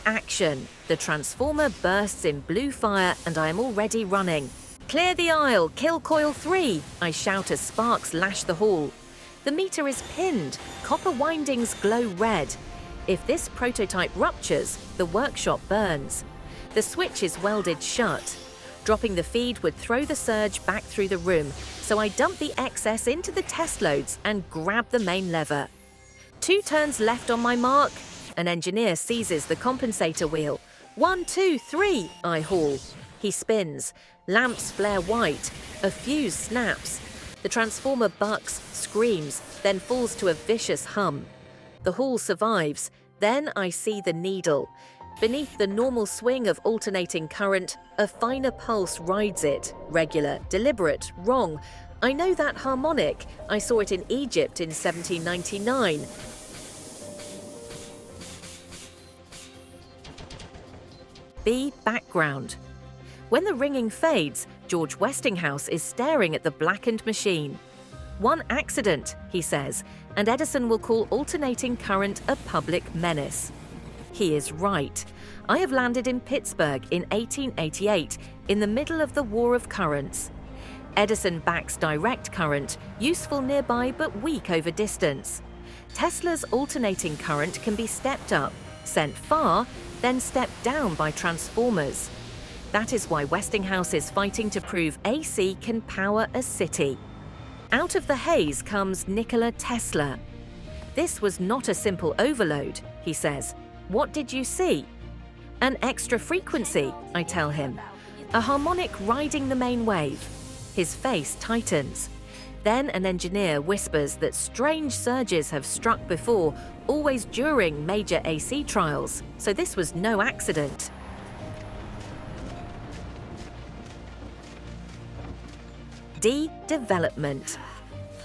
Action! The transformer bursts in blue fire and I am already running. "Clear the aisle! Kill coil 3! I shout as sparks lash the hall. The meter is pinned. Copper windings glow red. If this prototype ruptures, the workshop burns. The switch is welded shut. Dropping the feed would throw the surge back through the room, so I dump the excess into the test loads and grab the main lever. 2 turns left on my mark. An engineer seizes the compensator wheel. 1, 2, 3, I haul. He spins. Lamps flare white. A fuse snaps. The transformer bucks, screams, then falls to a vicious hum. The haul survives. Then I see the needle. Beneath the normal swing of alternating current, a finer pulse rides it. Regular, deliberate, wrong. I know that harmonic. I saw it in Egypt in 1799. B. Background. When the ringing fades, George Westinghouse is staring at the blackened machine. "One accident," he says, and Edison will call alternating current a public menace. He is right. I have landed in Pittsburgh in 1888, in the middle of the War of Currents. Edison backs direct current, useful nearby but weak over distance. Tesla's alternating current can be stepped up, sent far, then stepped down by transformers. That is why Westinghouse is fighting to prove AC can power a city. Out of the haze comes Nikola Tesla. "This was not a simple overload," he says. "What did you see?" "An extra frequency," I tell him. "A harmonic riding the main wave." His face tightens. Then an engineer whispers that strange surges have struck before, always during major AC trials, so this was no accident. D. Development.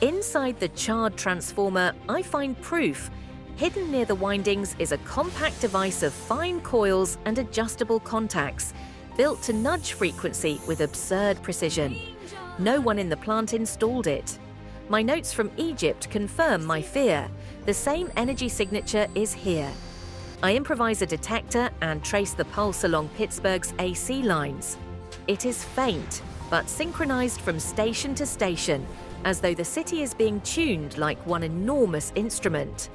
Inside the charred transformer, I find proof. Hidden near the windings is a compact device of fine coils and adjustable contacts, built to nudge frequency with absurd precision. No one in the plant installed it. My notes from Egypt confirm my fear. The same energy signature is here. I improvise a detector and trace the pulse along Pittsburgh's AC lines. It is faint, but synchronized from station to station, as though the city is being tuned like one enormous instrument.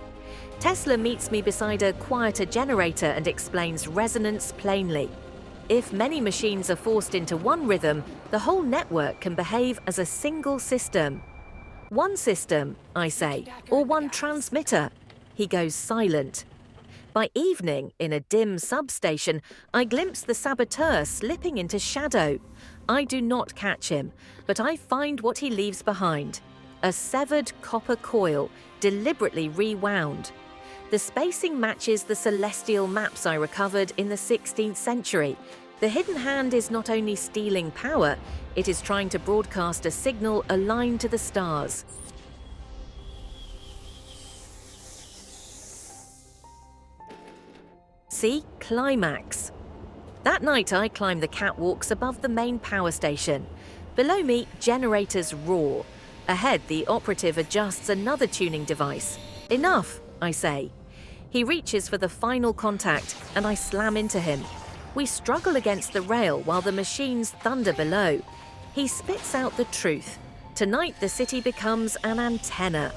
Tesla meets me beside a quieter generator and explains resonance plainly. If many machines are forced into one rhythm, the whole network can behave as a single system. "One system," I say, "or one transmitter." He goes silent. By evening, in a dim substation, I glimpse the saboteur slipping into shadow. I do not catch him, but I find what he leaves behind. A severed copper coil, deliberately rewound. The spacing matches the celestial maps I recovered in the 16th century. The hidden hand is not only stealing power, it is trying to broadcast a signal aligned to the stars. See climax. That night I climb the catwalks above the main power station. Below me, generators roar. Ahead, the operative adjusts another tuning device. "Enough," I say. He reaches for the final contact, and I slam into him. We struggle against the rail while the machines thunder below. He spits out the truth. Tonight the city becomes an antenna.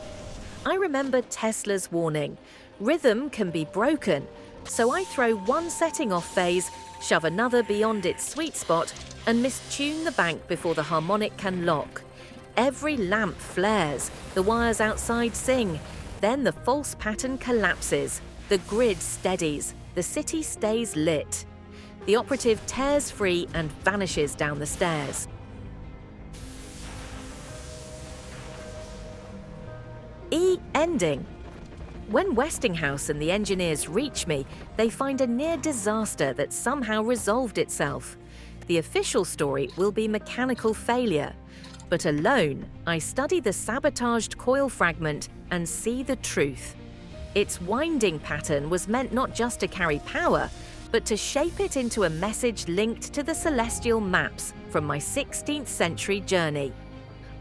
I remember Tesla's warning. Rhythm can be broken, so I throw one setting off phase, shove another beyond its sweet spot, and mistune the bank before the harmonic can lock. Every lamp flares, the wires outside sing. Then the false pattern collapses. The grid steadies. The city stays lit. The operative tears free and vanishes down the stairs. E. Ending. When Westinghouse and the engineers reach me, they find a near disaster that somehow resolved itself. The official story will be mechanical failure. But alone, I study the sabotaged coil fragment and see the truth. Its winding pattern was meant not just to carry power, but to shape it into a message linked to the celestial maps from my 16th century journey.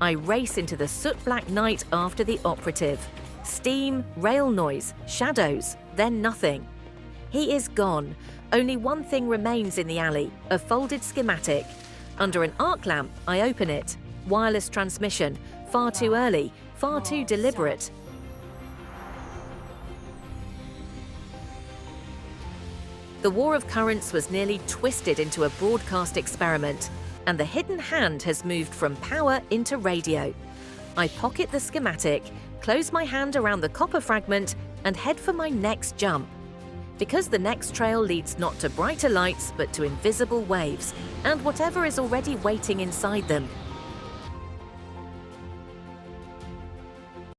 I race into the soot-black night after the operative. Steam, rail noise, shadows, then nothing. He is gone. Only one thing remains in the alley, a folded schematic. Under an arc lamp, I open it. Wireless transmission. Far too early, far too deliberate. The war of currents was nearly twisted into a broadcast experiment, and the hidden hand has moved from power into radio. I pocket the schematic, close my hand around the copper fragment, and head for my next jump. Because the next trail leads not to brighter lights, but to invisible waves, and whatever is already waiting inside them.